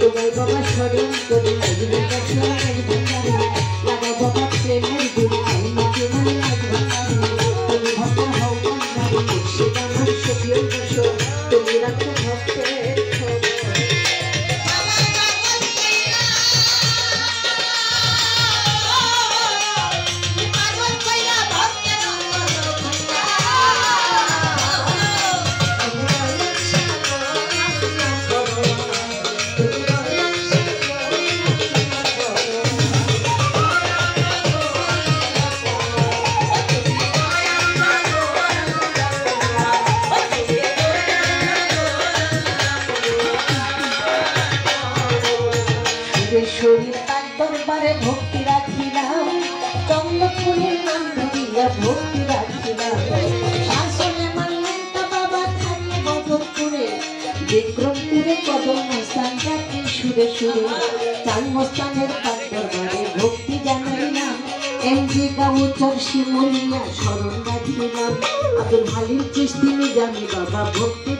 তোমার বাবা স্মরণ করে লাগা বাবা প্রেমের গুরু তুমি ভক্ত হও সেটা আমার সখীয় বসো তুমি রাখো ভক্তের শরীর তার দরবারে ভক্তি রাখিলাম চন্দ্রপুরের নাম ধরিয়া ভক্তি রাখিলাম আসলে মানলেন তা বাবা থাকে বদরপুরে বিক্রমপুরে কদম মস্তান থাকে সুরে সুরে চাল মস্তানের তার দরবারে ভক্তি জানাইলাম এমজি গাউচর শিমুলিয়া স্মরণ রাখিলাম আব্দুল হালিম চিশতি নিজামী বাবা ভক্তি